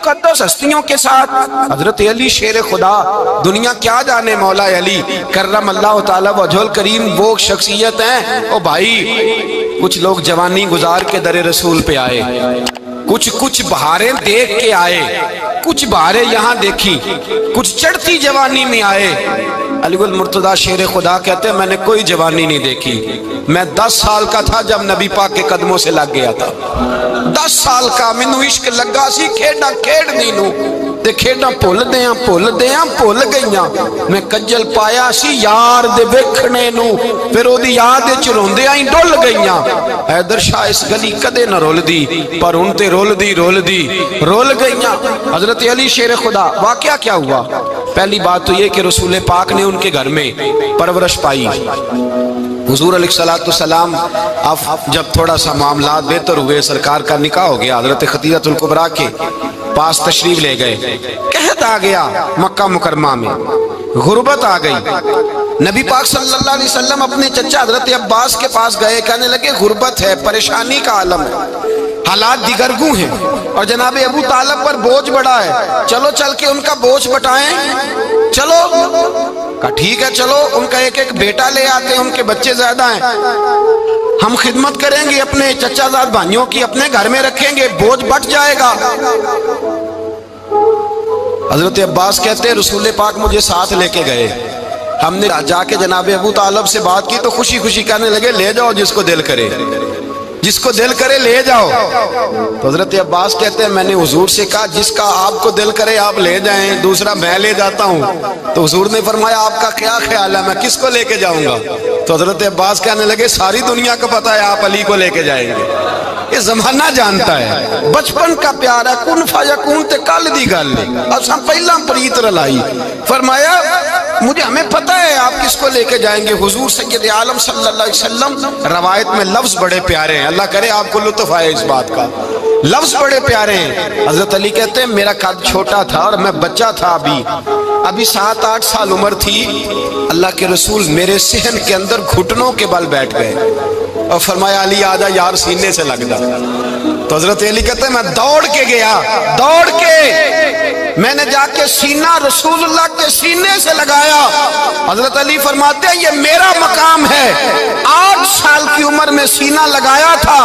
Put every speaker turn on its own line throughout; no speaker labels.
مقدس ہستیوں کے ساتھ حضرت علی شیر خدا، دنیا کیا جانے مولا علی کرم اللہ تعالی وجہ الکریم، وہ شخصیت ہیں۔ او بھائی کچھ لوگ جوانی گزار کے در رسول پہ آئے، کچھ بہاریں دیکھ کے آئے، کچھ بہاریں یہاں دیکھی، کچھ چڑھتی جوانی میں آئے۔ علی المرتضیٰ شیر خدا کہتے ہیں میں نے کوئی جوانی نہیں دیکھی، میں 10 سال کا تھا جب نبی پاک کے قدموں سے لگ گیا تھا، 10 سال کا مینوں عشق لگا سی، کھیڈاں کھیڈنی نو تے کھیڈاں بھول گئیاں، میں کجل پایا سی یار دے ویکھنے نو، پھر او دی یاد وچ روندیاں ہی ڈل گئیاں۔ حیدر شاہ اس گلی کدے نہ رول دی، پر ان تے رول گئیاں۔ حضرت علی شیر خدا، واقعہ کیا ہوا؟ پہلی بات تو یہ کہ رسول پاک نے ان کے گھر میں پرورش پائی۔ حضور علیہ السلام اب جب تھوڑا سا معاملات بہتر ہوئے، سرکار کا نکاح ہو گیا، حضرت خدیجہ الکبریٰ کے پاس تشریف لے گئے، قحط آ گیا مکہ مکرمہ میں، غربت آ گئی۔ نبی پاک صلی اللہ علیہ وسلم اپنے چچا حضرت عباس کے پاس گئے، کہنے لگے غربت ہے، پریشانی کا عالم ہے، حالات دیگرگوں ہیں، اور جناب ابو طالب پر بوجھ بڑا ہے، چلو چل کے ان کا بوجھ بٹائیں۔ چلو کہا ٹھیک ہے، چلو ان کا ایک بیٹا لے آتے ہیں، ان کے بچے زیادہ ہیں، ہم خدمت کریں گے اپنے چچا زاد بھائیوں کی، اپنے گھر میں رکھیں گے، بوجھ بٹ جائے گا۔ حضرت عباس کہتے ہیں رسول پاک مجھے ساتھ لے کے گئے، ہم نے جا کے جناب ابو طالب سے بات کی تو خوشی خوشی کہنے لگے لے جاؤ جس کو دل کرے لے جاؤ۔ تو حضرت عباس کہتے ہیں میں نے حضور سے کہا جس کا آپ کو دل کرے آپ لے جائیں، دوسرا میں لے جاتا ہوں۔ تو حضور نے فرمایا آپ کا کیا خیال ہے، میں کس کو لے کے جاؤں گا؟ تو حضرت عباس کہنے لگے ساری دنیا کو پتا ہے آپ علی کو لے کے جائیں گے، یہ زمانہ جانتا ہے، بچپن کا پیار ہے، کن فیکون تے کل دی گل اساں پہلا پریت رلائی۔ فرمایا ہمیں پتہ ہے آپ کس کو لے کے جائیں گے، حضور سید عالم صلی اللہ علیہ وسلم۔ روایت میں لفظ بڑے پیارے ہیں، اللہ کرے آپ کو لطف آئے اس بات کا، لفظ بڑے پیارے ہیں۔ حضرت علی کہتے ہیں میرا قد چھوٹا تھا اور میں بچہ تھا، ابھی 7-8 سال عمر تھی، اللہ کے رسول میرے صحن کے اندر گھٹنوں کے بل بیٹھ گئے اور فرمایا علی آجا یار سینے سے لگ جا۔ تو حضرت علی کہتے ہیں میں دوڑ کے گیا، میں نے جا کے سینہ رسول اللہ کے سینے سے لگایا۔ حضرت علی فرماتے ہیں یہ میرا مقام ہے، 8 سال کی عمر میں سینہ لگایا تھا،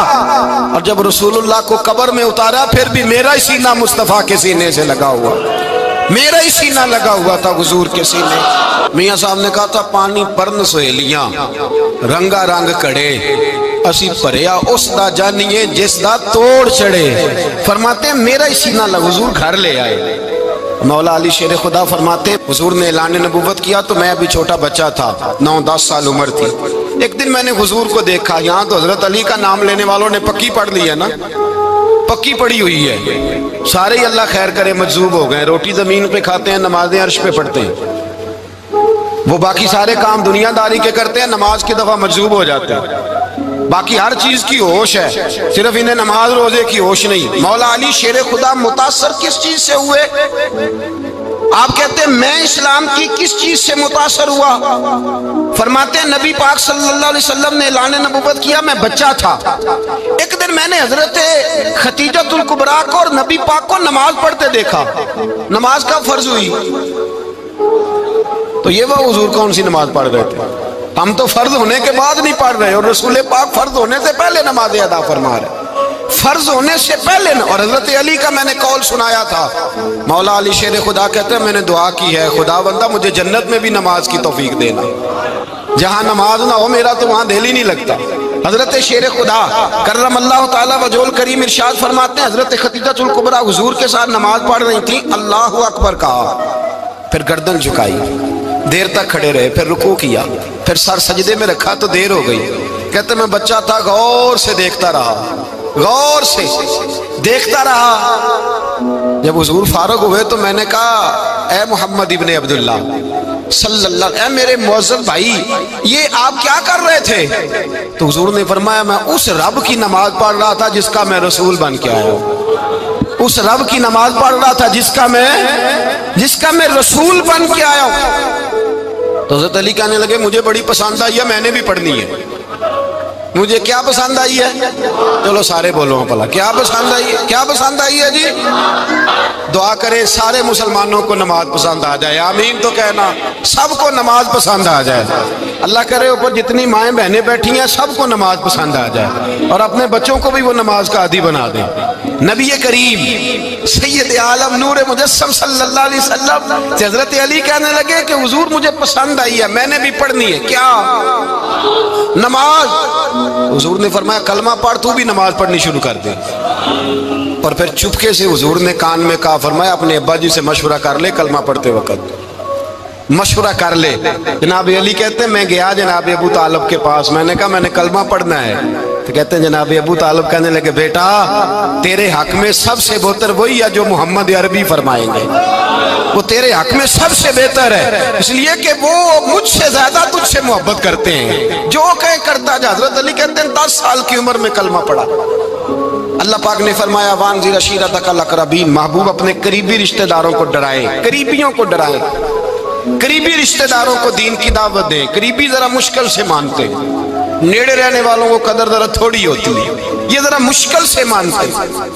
اور جب رسول اللہ کو قبر میں اتارا پھر بھی میرا ہی سینہ مصطفیٰ کے سینے سے لگا ہوا، میرا ہی سینہ لگا ہوا تھا حضور کے سینے۔ میاں صاحب نے کہا تھا پانی پرن سہیلیاں رنگا رنگ کڑے، اسی پریا اس دا جانیے جس دا توڑ چڑے۔ فرماتے ہیں میرا ہی سینہ لگا، حضور گھر لے آئے۔ مولا علی شیر خدا فرماتے حضور نے اعلان نبوت کیا تو میں ابھی چھوٹا بچہ تھا، 9-10 سال عمر تھی۔ ایک دن میں نے حضور کو دیکھا، یہاں تو حضرت علی کا نام لینے والوں نے پکی پڑھ لی ہے نا، پکی پڑی ہوئی ہے، سارے ہی اللہ خیر کرے مجذوب ہو گئے، روٹی زمین پہ کھاتے ہیں، نمازیں عرش پہ پڑھتے ہیں، وہ باقی سارے کام دنیا داری کے کرتے ہیں، نماز کی دفعہ مجذوب ہو جاتے ہیں، باقی ہر چیز کی ہوش ہے، صرف انہیں نماز روزے کی ہوش نہیں۔ مولا علی شیر خدا متاثر کس چیز سے ہوئے؟ آپ کہتے ہیں میں اسلام کی کس چیز سے متاثر ہوا؟ فرماتے ہیں نبی پاک صلی اللہ علیہ وسلم نے اعلان نبوت کیا، میں بچہ تھا، ایک دن میں نے حضرت خدیجہ الکبریٰ کو اور نبی پاک کو نماز پڑھتے دیکھا، نماز کا فرض ہوئی تو یہ وہ حضور کون سی نماز پڑھ رہے تھے؟ ہم تو فرض ہونے کے بعد نہیں پڑھ رہے، اور رسول پاک فرض ہونے سے پہلے نماز ادا فرما رہے، فرض ہونے سے پہلے۔ اور حضرت علی کا میں نے قول سنایا تھا، مولا علی شیر خدا کہتے ہیں میں نے دعا کی ہے خدا بندہ مجھے جنت میں بھی نماز کی توفیق دینا، جہاں نماز نہ ہو میرا تو وہاں دل ہی نہیں لگتا۔ حضرت شیر خدا کرم اللہ تعالیٰ وجہ الکریم ارشاد فرماتے ہیں حضرت خدیجہ الکبریٰ حضور کے ساتھ نماز پڑھ رہی تھی، اللہ اکبر کہا، پھر گردن جھکائی، دیر تک کھڑے رہے، پھر رکوع کیا، پھر سر سجدے میں رکھا تو دیر ہو گئی۔ کہتے میں بچہ تھا، غور سے دیکھتا رہا، غور سے دیکھتا رہا۔ جب حضور فارغ ہوئے تو میں نے کہا اے محمد ابن عبداللہ صلی اللہ علیہ، اے میرے معزز بھائی یہ آپ کیا کر رہے تھے؟ تو حضور نے فرمایا میں اس رب کی نماز پڑھ رہا تھا جس کا میں رسول بن کے آیا ہوں، اس رب کی نماز پڑھ رہا تھا جس کا میں رسول بن کے آیا ہوں۔ تو حضرت علی کہنے لگے مجھے بڑی پسند آئی ہے، میں نے بھی پڑھنی ہے۔ مجھے کیا پسند آئی ہے؟ چلو سارے بولو بھلا کیا پسند آئی ہے؟ کیا پسند آئی ہے جی؟ دعا کرے سارے مسلمانوں کو نماز پسند آ جائے، آمین تو کہنا، سب کو نماز پسند آ جائے۔ اللہ کرے اوپر جتنی مائیں بہنیں بیٹھی ہیں سب کو نماز پسند آ جائے، اور اپنے بچوں کو بھی وہ نماز کا عادی بنا دیں۔ نبی کریم سید عالم نور مجسم صلی اللہ علیہ وسلم سے حضرت علی کہنے لگے کہ حضور مجھے پسند آئی ہے، میں نے بھی پڑھنی ہے۔ کیا؟ نماز۔ حضور نے فرمایا کلمہ پڑھ، تو بھی نماز پڑھنی شروع کر دے۔ اور پھر چپکے سے حضور نے کان میں کہا، فرمایا اپنے ابا جی سے مشورہ کر لے کلمہ پڑھتے وقت، مشورہ کر لے۔ جناب علی کہتے ہیں میں گیا جناب ابو طالب کے پاس، میں نے کہا میں نے کلمہ پڑھنا ہے، تو کہتے ہیں جناب ابو طالب کہنے لگے بیٹا تیرے حق میں سب سے بہتر وہی ہے جو محمد عربی فرمائیں گے، وہ تیرے حق میں سب سے بہتر ہے، اس لیے کہ وہ مجھ سے زیادہ تجھ سے محبت کرتے ہیں، جو کہے کرتا جا۔ حضرت علی کہتے ہیں 10 سال کی عمر میں کلمہ پڑھا۔ اللہ پاک نے فرمایا وانذر عشیرتک الاقربین، محبوب اپنے قریبی رشتہ داروں کو ڈرائیں، قریبیوں کو ڈرائیں، قریبی رشتہ داروں کو دین کی دعوت دیں۔ قریبی ذرا مشکل سے مانتے ہیں، نیڑے رہنے والوں کو قدر ذرا تھوڑی ہوتی ہے، یہ ذرا مشکل سے مانتے ہیں۔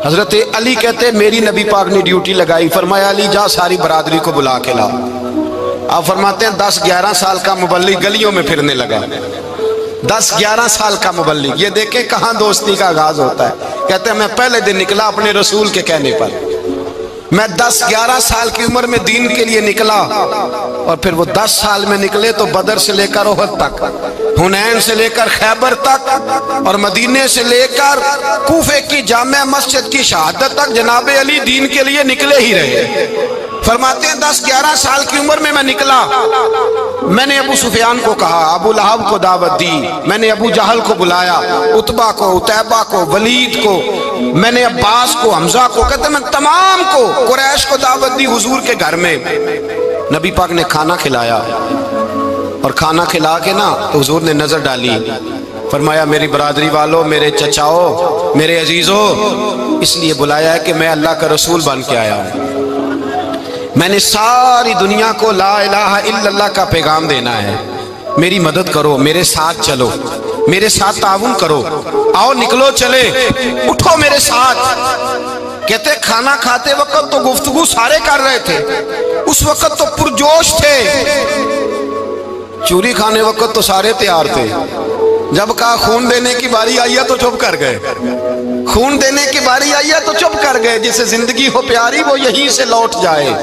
حضرت علی کہتے ہیں میری نبی پاک نے ڈیوٹی لگائی، فرمایا علی جا ساری برادری کو بلا کے لا۔ آپ فرماتے ہیں 10-11 سال کا مبلغ گلیوں میں پھرنے لگا، 10-11 سال کا مبلغ، یہ دیکھیں کہاں دوستی کا آغاز ہوتا ہے۔ کہتے ہیں میں پہلے دن نکلا اپنے رسول کے کہنے پر، میں 10-11 سال کی عمر میں دین کے لیے نکلا، اور پھر وہ 10 سال میں نکلے تو بدر سے لے کر احد تک، حنین سے لے کر خیبر تک، اور مدینے سے لے کر کوفے کی جامع مسجد کی شہادت تک جناب علی دین کے لیے نکلے ہی رہے۔ فرماتے ہیں 10-11 سال کی عمر میں نکلا، میں نے ابو سفیان کو کہا، ابو لہب کو دعوت دی، میں نے ابو جہل کو بلایا، عتبہ کو، عتیبہ کو، ولید کو، میں نے عباس کو، حمزہ کو، کہتے ہیں میں تمام کو، قریش کو دعوت دی حضور کے گھر میں۔ نبی پاک نے کھانا کھلایا، اور کھانا کھلا کے نا تو حضور نے نظر ڈالی، فرمایا میری برادری والوں، میرے چچاؤ، میرے عزیزوں، اس لیے بلایا ہے کہ میں اللہ کا رسول بن کے آیا ہوں، میں نے ساری دنیا کو لا الہ الا اللہ کا پیغام دینا ہے، میری مدد کرو، میرے ساتھ چلو، میرے ساتھ تعاون کرو، آؤ نکلو چلے، اٹھو میرے ساتھ۔ کہتے کھانا کھاتے وقت تو گفتگو سارے کر رہے تھے، اس وقت تو پرجوش تھے، چوری کھانے وقت تو سارے تیار تھے، جب کہا خون دینے کی باری آئی ہے تو چپ کر گئے، خون دینے کی باری آئی ہے تو چپ کر گئے، جسے زندگی ہو پیاری وہ یہیں سے لوٹ جائے،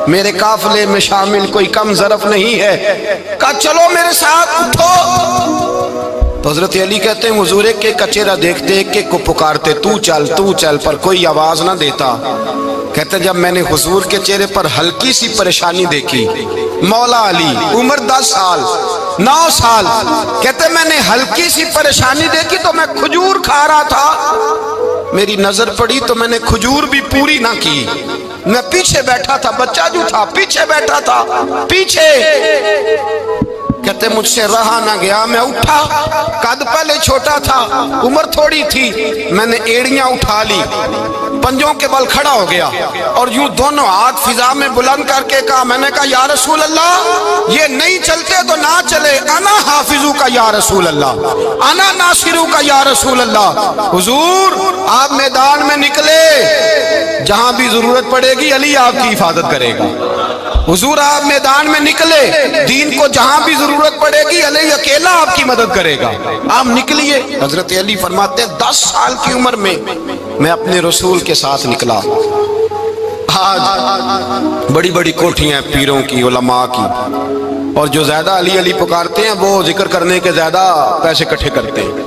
میرے قافلے میں شامل کوئی کم ظرف نہیں ہے، کہا چلو میرے ساتھ اٹھو۔ تو حضرت علی کہتے ہیں حضور ایک ایک کا چہرہ دیکھتے ایک ایک کو پکارتے تو چل، پر کوئی آواز نہ دیتا۔ کہتے جب میں نے حضور کے چہرے پر ہلکی سی پریشانی دیکھی، مولا علی عمر 10 سال 9 سال، کہتے میں نے ہلکی سی پریشانی دیکھی تو میں کھجور کھا رہا تھا، میری نظر پڑی تو میں نے کھجور بھی پوری نہ کی، میں پیچھے بیٹھا تھا، بچہ جو تھا پیچھے بیٹھا تھا، پیچھے۔ کہتے مجھ سے رہا نہ گیا، میں اٹھا، قد پہلے چھوٹا تھا، عمر تھوڑی تھی، میں نے ایڑیاں اٹھا لی، پنجوں کے بل کھڑا ہو گیا، اور یوں دونوں ہاتھ فضا میں بلند کر کے کہا، میں نے کہا یا رسول اللہ یہ نہیں چلتے تو نہ چلے، انا حافظو کا یا رسول اللہ، انا ناصرو کا یا رسول اللہ۔ حضور آپ میدان میں نکلے، جہاں بھی ضرورت پڑے گی علی آپ کی حفاظت کرے گا، حضور آپ میدان میں نکلے، دین کو جہاں بھی ضرورت پڑے گی علی اکیلا آپ کی مدد کرے گا، آپ نکلیے۔ حضرت علی فرماتے ہیں 10 سال کی عمر میں میں اپنے رسول کے ساتھ نکلا۔ آج بڑی بڑی کوٹھیاں پیروں کی، علماء کی، اور جو زیادہ علی علی پکارتے ہیں وہ ذکر کرنے کے زیادہ پیسے اکٹھے کرتے ہیں،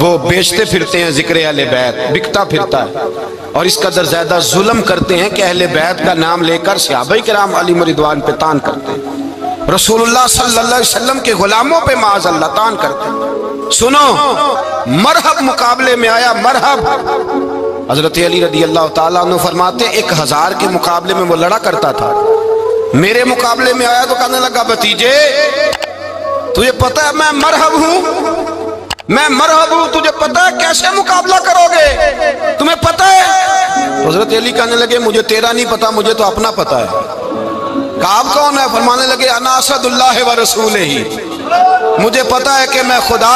وہ بیچتے پھرتے ہیں ذکر اہل بیت، بکتا پھرتا ہے، اور اس قدر زیادہ ظلم کرتے ہیں کہ اہل بیت کا نام لے کر صحابہ کرام علی رضوان پہ تان کرتے ہیں، رسول اللہ صلی اللہ علیہ وسلم کے غلاموں پہ معاذ اللہ تان کرتے ہیں۔ سنو مرحب مقابلے میں آیا، مرحب۔ حضرت علی رضی اللہ تعالیٰ عنہ فرماتے 1000 کے مقابلے میں وہ لڑا کرتا تھا، میرے مقابلے میں آیا تو کہنے لگا بھتیجے تجھے پتہ ہے میں مرحب ہوں، میں مرحب ہوں، تجھے پتہ ہے کیسے مقابلہ کرو گے، تمہیں پتہ ہے؟ حضرت علی کہنے لگے مجھے تیرا نہیں پتا، مجھے تو اپنا پتا ہے۔ کہا آپ کون ہے؟ فرمانے لگے انا اسد اللہ و رسولہ، مجھے پتا ہے کہ میں خدا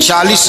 40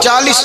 40।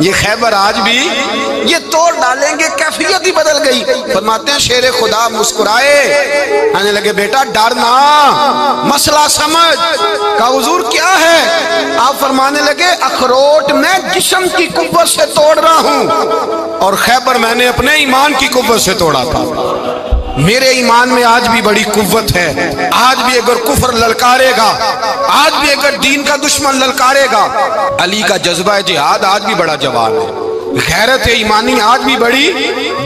یہ خیبر آج بھی یہ توڑ ڈالیں گے، کیفیت ہی بدل گئی۔ فرماتے ہیں شیر خدا مسکرائے، کہنے لگے بیٹا ڈرنا، مسئلہ سمجھ۔ کہا حضور کیا ہے؟ آپ فرمانے لگے اخروٹ میں جسم کی قوت سے توڑ رہا ہوں اور خیبر میں نے اپنے ایمان کی قوت سے توڑا تھا۔ میرے ایمان میں آج بھی بڑی قوت ہے، آج بھی اگر کفر للکارے گا، آج بھی اگر دین کا دشمن للکارے گا، علی کا جذبہ جہاد آج بھی بڑا جوان ہے، غیرت ایمانی آج بھی بڑی،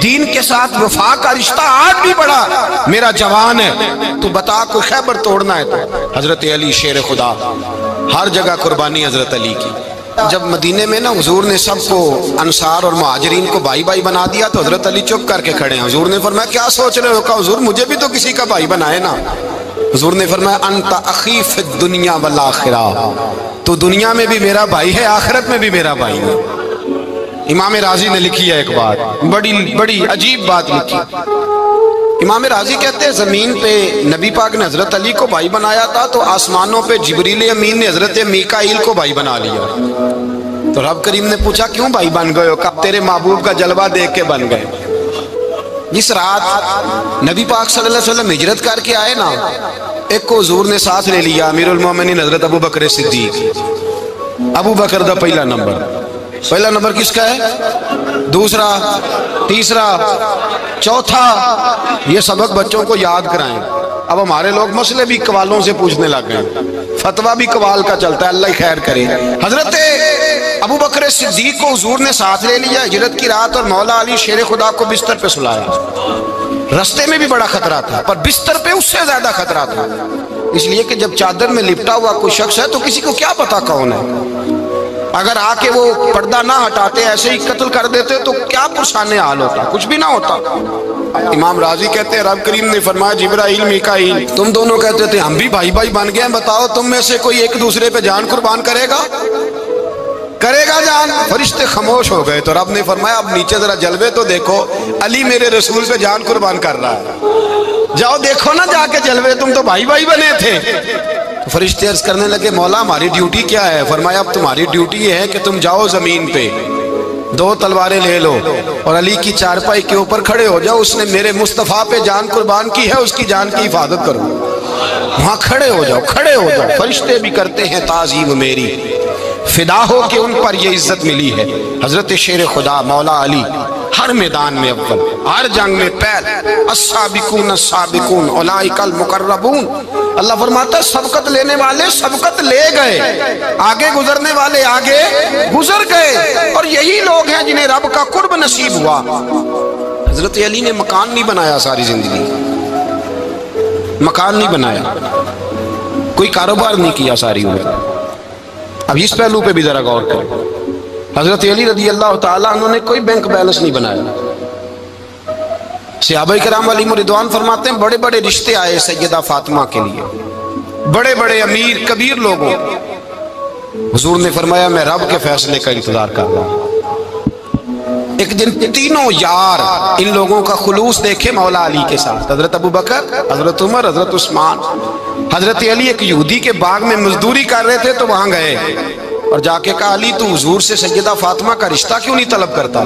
دین کے ساتھ وفا کا رشتہ آج بھی بڑا میرا جوان ہے۔ تو بتا کوئی خیبر توڑنا ہے تو حضرت علی شیر خدا، ہر جگہ قربانی حضرت علی کی۔ جب مدینے میں نا حضور نے سب کو انصار اور مہاجرین کو بھائی بھائی بنا دیا تو حضرت علی چپ کر کے کھڑے ہیں۔ حضور نے فرمایا کیا سوچ رہے ہو؟ کہا حضور مجھے بھی تو کسی کا بھائی بنائے نا۔ حضور نے فرمایا انت اخی فی الدنیا والآخرہ، تو دنیا میں بھی میرا بھائی ہے، آخرت میں بھی میرا بھائی ہے۔ امام راضی نے لکھی ہے ایک بات، بڑی عجیب بات لکھی۔ امام راضی کہتے ہیں زمین پہ نبی پاک نے حضرت علی کو بھائی بنایا تھا تو آسمانوں پہ جبریل امین نے حضرت میکائیل کو بھائی بنا لیا۔ تو رب کریم نے پوچھا کیوں بھائی بن گئے ہو؟ کہا تیرے محبوب کا جلوہ دیکھ کے بن گئے۔ جس رات نبی پاک صلی اللہ علیہ وسلم ہجرت کر کے آئے نا، ایک کو حضور نے ساتھ لے لیا، امیر المومنین حضرت ابو بکر صدیق۔ ابو بکر دا پہلا نمبر کس کا ہے؟ دوسرا، تیسرا، چوتھا۔ یہ سبق بچوں کو یاد کرائیں۔ اب ہمارے لوگ مسئلے بھی قوالوں سے پوچھنے لگ گئے، فتویٰ بھی قوال کا چلتا ہے، اللہ ہی خیر کرے۔ حضرت ابو بکر صدیق کو حضور نے ساتھ لے لیا ہجرت کی رات، اور مولا علی شیر خدا کو بستر پہ سلایا۔ رستے میں بھی بڑا خطرہ تھا پر بستر پہ اس سے زیادہ خطرہ تھا، اس لیے کہ جب چادر میں لپٹا ہوا کوئی شخص ہے تو کسی کو کیا پتا کون ہے، اگر آ کے وہ پردہ نہ ہٹاتے ایسے ہی قتل کر دیتے تو کیا پرسان حال ہوتا، کچھ بھی نہ ہوتا۔ امام راضی کہتے ہیں رب کریم نے فرمایا جبرائیل میکائیل تم دونوں کہتے تھے ہم بھی بھائی بھائی بن گئے ہیں، بتاؤ تم میں سے کوئی ایک دوسرے پہ جان قربان کرے گا جان؟ فرشتے خاموش ہو گئے تو رب نے فرمایا اب نیچے ذرا جلوے تو دیکھو، علی میرے رسول پہ جان قربان کر رہا ہے، جاؤ دیکھو نا جا کے جلوے، تم تو بھائی بھائی بنے تھے۔ فرشتے عرض کرنے لگے مولا ہماری ڈیوٹی کیا ہے؟ فرمایا اب تمہاری ڈیوٹی یہ ہے کہ تم جاؤ زمین پہ 2 تلواریں لے لو اور علی کی چارپائی کے اوپر کھڑے ہو جاؤ، اس نے میرے مصطفیٰ پہ جان قربان کی ہے، اس کی جان کی حفاظت کرو۔ وہاں کھڑے ہو جاؤ۔ فرشتے بھی کرتے ہیں تعظیم میری، فدا ہو کہ ان پر یہ عزت ملی ہے۔ حضرت شیر خدا مولا علی ہر میدان میں اول، ہر جنگ میں پہل، السابقون السابقون اولئک المقربون۔ اللہ فرماتا ہے سبقت لینے والے سبقت لے گئے، آگے گزرنے والے آگے گزر گئے، اور یہی لوگ ہیں جنہیں رب کا قرب نصیب ہوا۔ حضرت علی نے مکان نہیں بنایا، ساری زندگی مکان نہیں بنایا، کوئی کاروبار نہیں کیا ساری عمر۔ اب اس پہلو پہ بھی ذرا غور کریں، حضرت علی رضی اللہ تعالیٰ انہوں نے کوئی بینک بیلنس نہیں بنایا۔ صحابہ کرام علیہم رضوان فرماتے ہیں بڑے بڑے رشتے آئے سیدہ فاطمہ کے لیے، بڑے بڑے امیر کبیر لوگوں، حضور نے فرمایا میں رب کے فیصلے کا انتظار کر رہا ہوں۔ ایک دن تینوں یار ان لوگوں کا خلوص دیکھے مولا علی کے ساتھ، حضرت ابو بکر، حضرت عمر، حضرت عثمان۔ حضرت علی ایک یہودی کے باغ میں مزدوری کر رہے تھے تو وہاں گئے اور جا کے کہا علی تو حضور سے سیدہ فاطمہ کا رشتہ کیوں نہیں طلب کرتا؟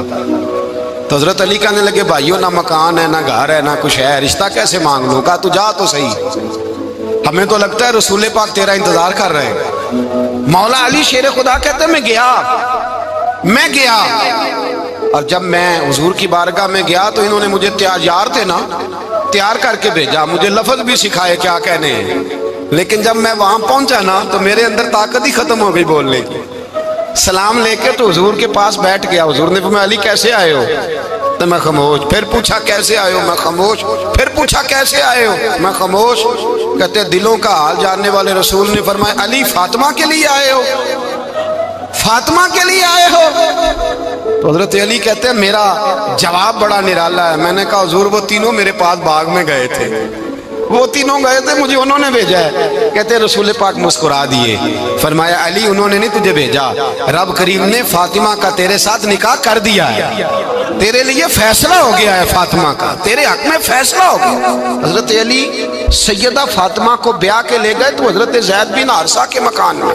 تو حضرت علی کہنے لگے بھائیو نہ مکان ہے نہ گھر ہے نہ کچھ ہے، رشتہ کیسے مانگ لوں؟ کہا تو جا تو صحیح، ہمیں تو لگتا ہے رسول پاک تیرا انتظار کر رہے ہیں۔ مولا علی شیر خدا کہتے ہیں میں گیا اور جب میں حضور کی بارگاہ میں گیا تو انہوں نے مجھے یار تھے نا تیار کر کے بھیجا، مجھے لفظ بھی سکھائے کیا کہنے ہیں، لیکن جب میں وہاں پہنچا نا تو میرے اندر طاقت ہی ختم ہو گئی بولنے کی۔ سلام لے کے تو حضور کے پاس بیٹھ گیا، حضور نے فرمایا علی کیسے آئے ہو؟ تو میں خاموش، پھر پوچھا کیسے آئے ہو؟ میں خاموش، پھر پوچھا کیسے آئے ہو؟ میں خاموش۔ کہتے دلوں کا حال جاننے والے رسول نے فرمایا علی فاطمہ کے لیے آئے ہو؟ فاطمہ کے لیے آئے ہو؟ تو حضرت علی کہتے ہیں میرا جواب بڑا نرالا ہے، میں نے کہا حضور وہ تینوں میرے پاس باغ میں گئے تھے، وہ تینوں گئے تھے، مجھے انہوں نے بھیجا ہے۔ کہتے ہیں رسول پاک مسکرا دیے، فرمایا علی انہوں نے نہیں تجھے بھیجا، رب کریم نے فاطمہ کا تیرے ساتھ نکاح کر دیا ہے، تیرے لیے فیصلہ ہو گیا ہے فاطمہ کا، تیرے حق میں فیصلہ ہو گیا۔ حضرت علی سیدہ فاطمہ کو بیاہ کے لے گئے تو حضرت زید بن حارثہ کے مکان میں،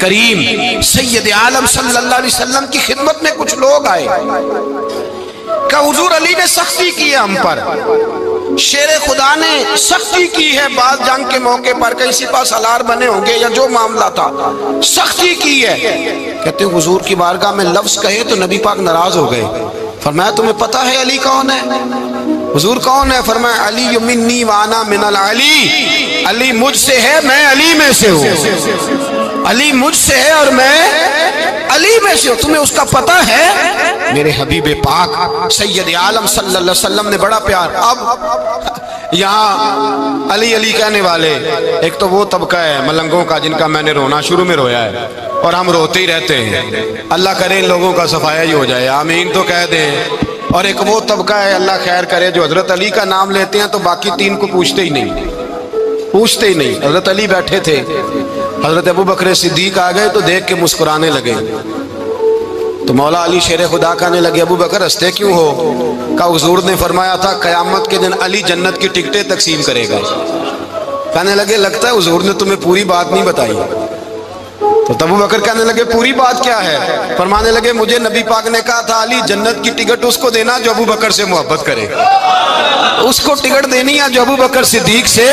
کریم سید عالم صلی اللہ علیہ وسلم کی خدمت میں کچھ لوگ آئے کہ حضور علی نے سختی کی ہے ہم پر، شیر خدا نے سختی کی ہے، بعض جنگ کے موقع پر کہیں سپاہ سالار بنے ہوں گے یا جو معاملہ تھا، سختی کی ہے۔ کہتے ہیں حضور کی بارگاہ میں لفظ کہے تو نبی پاک ناراض ہو گئے۔ فرمایا تمہیں پتہ ہے علی کون ہے؟ حضور کون ہے؟ فرمایا علی منی وانا من العلی، علی مجھ سے ہے میں علی میں سے ہوں، علی مجھ سے ہے اور میں علی میں سے ہوں، تمہیں اس کا پتہ ہے؟ میرے حبیب پاک سید عالم صلی اللہ علیہ وسلم نے بڑا پیار۔ اب یہاں علی علی کہنے والے ایک تو وہ طبقہ ہے ملنگوں کا جن کا میں نے رونا شروع میں رویا ہے اور ہم روتے ہی رہتے ہیں، اللہ کرے ان لوگوں کا صفایا ہی ہو جائے، آمین تو کہہ دیں۔ اور ایک وہ طبقہ ہے اللہ خیر کرے جو حضرت علی کا نام لیتے ہیں تو باقی تین کو پوچھتے ہی نہیں۔ حضرت علی بیٹھے تھے، حضرت ابو بکر صدیق آ گئے تو دیکھ کے مسکرانے لگے، تو مولا علی شیر خدا کہنے لگے ابو بکر ہنستے کیوں ہو؟ کہ حضور نے فرمایا تھا قیامت کے دن علی جنت کی ٹکٹیں تقسیم کرے گا۔ کہنے لگے لگتا ہے حضور نے تمہیں پوری بات نہیں بتائی۔ تو ابو بکر کہنے لگے پوری بات کیا ہے؟ فرمانے لگے مجھے نبی پاک نے کہا تھا علی جنت کی ٹکٹ اس کو دینا جو ابو بکر سے محبت کرے، اس کو ٹکٹ دینی ہے جو ابو بکر صدیق سے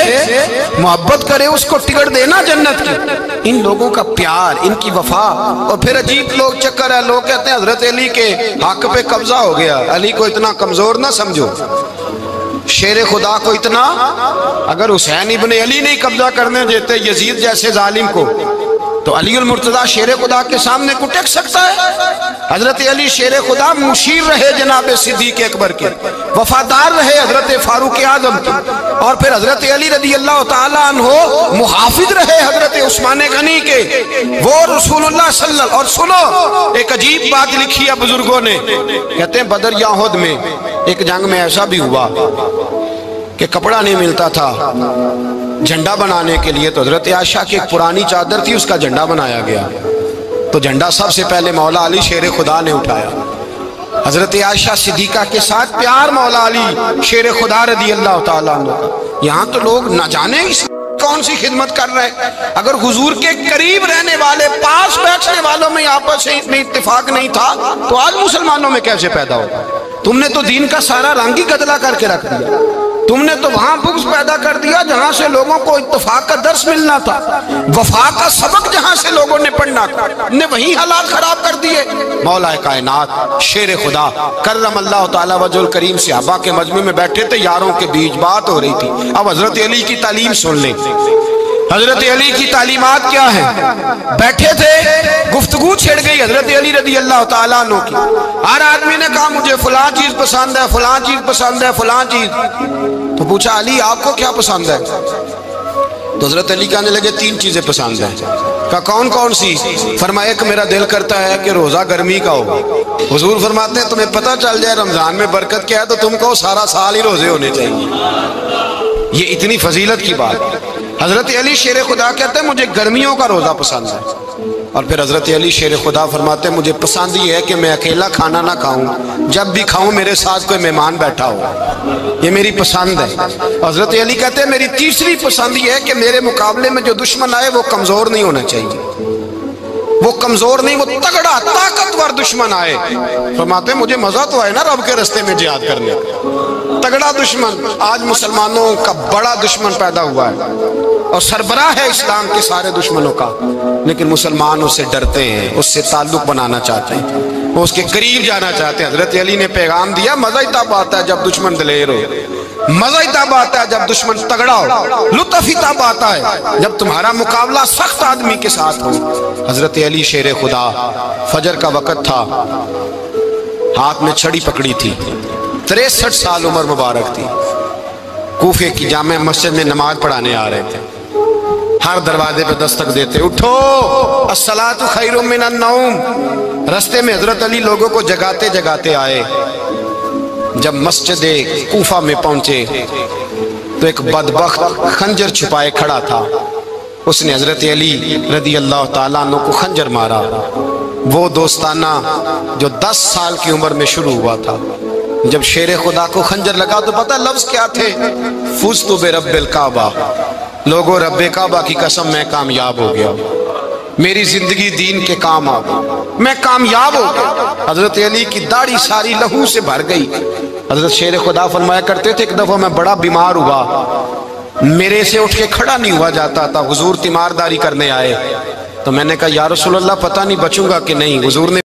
محبت کرے، اس کو ٹکٹ دینا جنت کی۔ ان لوگوں کا پیار، ان کی وفا۔ اور پھر عجیب لوگ چکر ہے، لوگ کہتے ہیں حضرت علی کے حق پہ قبضہ ہو گیا، علی کو اتنا کمزور نہ سمجھو، شیر خدا کو اتنا، اگر حسین ابن علی نہیں قبضہ کرنے دیتے یزید جیسے ظالم کو تو علی المرتضیٰ شیر خدا کے سامنے کو ٹک سکتا ہے؟ حضرت علی شیر خدا مشیر رہے جناب صدیق اکبر کے، وفادار رہے حضرت فاروق اعظم کے، اور پھر حضرت علی رضی اللہ تعالیٰ عنہ محافظ رہے حضرت عثمان غنی کے، وہ رسول اللہ صلی اللہ۔ اور سنو ایک عجیب بات لکھی ہے بزرگوں نے، کہتے ہیں بدر یا احد میں ایک جنگ میں ایسا بھی ہوا کہ کپڑا نہیں ملتا تھا جھنڈا بنانے کے لیے، تو حضرت عائشہ کی ایک پرانی چادر تھی، اس کا جھنڈا بنایا گیا، تو جھنڈا سب سے پہلے مولا علی شیر خدا نے اٹھایا۔ حضرت عائشہ صدیقہ کے ساتھ پیار مولا علی شیر خدا رضی اللہ تعالیٰ عنہ کا۔ یہاں تو لوگ نہ جانے اس کون سی خدمت کر رہے ہیں، اگر حضور کے قریب رہنے والے پاس بیٹھنے والوں میں آپس میں اتفاق نہیں تھا تو آج مسلمانوں میں کیسے پیدا ہوگا؟ تم نے تو دین کا سارا رنگ ہی گدلا کر کے رکھ دیا، تم نے تو وہاں بغض پیدا کر دیا جہاں سے لوگوں کو اتفاق کا درس ملنا تھا، وفا کا سبق جہاں سے لوگوں نے پڑھنا تھا، نے وہی حالات خراب کر دیے۔ مولا کائنات شیر خدا کرم اللہ تعالیٰ وجہ الکریم صحابہ کے مجمع میں بیٹھے تھے، یاروں کے بیچ بات ہو رہی تھی۔ اب حضرت علی کی تعلیم سن لیں، حضرت علی کی تعلیمات کیا ہیں؟ بیٹھے تھے، گفتگو چھڑ گئی حضرت علی رضی اللہ تعالیٰ عنہ کی، ہر آدمی نے کہا مجھے فلاں چیز پسند ہے، فلاں چیز پسند ہے، فلاں چیز۔ تو پوچھا علی آپ کو کیا پسند ہے؟ تو حضرت علی کہنے لگے تین چیزیں پسند ہیں۔ کہا کون کون سی؟ فرمایا کہ میرا دل کرتا ہے کہ روزہ گرمی کا ہو۔ حضور فرماتے ہیں تمہیں پتہ چل جائے رمضان میں برکت کیا ہے تو تم کو سارا سال ہی روزے ہونے چاہیے، یہ اتنی فضیلت کی بات۔ حضرت علی شیر خدا کہتے ہیں مجھے گرمیوں کا روزہ پسند ہے، اور پھر حضرت علی شیر خدا فرماتے ہیں مجھے پسند یہ ہے کہ میں اکیلا کھانا نہ کھاؤں، جب بھی کھاؤں میرے ساتھ کوئی مہمان بیٹھا ہو، یہ میری پسند ہے۔ حضرت علی کہتے ہیں میری تیسری پسند یہ ہے کہ میرے مقابلے میں جو دشمن آئے وہ کمزور نہیں ہونا چاہیے، وہ کمزور نہیں، وہ تگڑا طاقتور دشمن آئے۔ فرماتے ہیں مجھے مزہ تو آئے نا رب کے رستے میں جہاد کرنے کا، تگڑا دشمن۔ آج مسلمانوں کا بڑا دشمن پیدا ہوا ہے اور سربراہ ہے اسلام کے سارے دشمنوں کا، لیکن مسلمان اس سے ڈرتے ہیں، اس سے تعلق بنانا چاہتے ہیں، وہ اس کے قریب جانا چاہتے ہیں۔ حضرت علی نے پیغام دیا مزہ ہی تب آتا ہے جب دشمن دلیر ہو، مزہ ہی تب آتا ہے جب دشمن تگڑا ہو، لطف ہی تب آتا ہے جب تمہارا مقابلہ سخت آدمی کے ساتھ ہو۔ حضرت علی شیر خدا، فجر کا وقت تھا، ہاتھ میں چھڑی پکڑی تھی، 63 سال عمر مبارک تھی، کوفے کی جامع مسجد میں نماز پڑھانے آ رہے تھے، ہر دروازے پہ دستک دیتے اٹھو الصلاۃ خیر من النوم۔ رستے میں حضرت علی لوگوں کو جگاتے جگاتے آئے، جب مسجد کوفہ میں پہنچے تو ایک بدبخت خنجر چھپائے کھڑا تھا، اس نے حضرت علی رضی اللہ تعالیٰ عنہ کو خنجر مارا، وہ دوستانہ جو 10 سال کی عمر میں شروع ہوا تھا۔ جب شیر خدا کو خنجر لگا تو پتہ لفظ کیا تھے؟ فزت برب الکعبہ، لوگوں رب کعبہ کی قسم میں کامیاب ہو گیا، میری زندگی دین کے کام آ گئی، میں کامیاب ہو گیا۔ حضرت علی کی داڑھی ساری لہو سے بھر گئی۔ حضرت شیر خدا فرمایا کرتے تھے ایک دفعہ میں بڑا بیمار ہوا، میرے سے اٹھ کے کھڑا نہیں ہوا جاتا تھا، حضور تیمارداری کرنے آئے تو میں نے کہا یا رسول اللہ پتہ نہیں بچوں گا کہ نہیں۔ حضور نے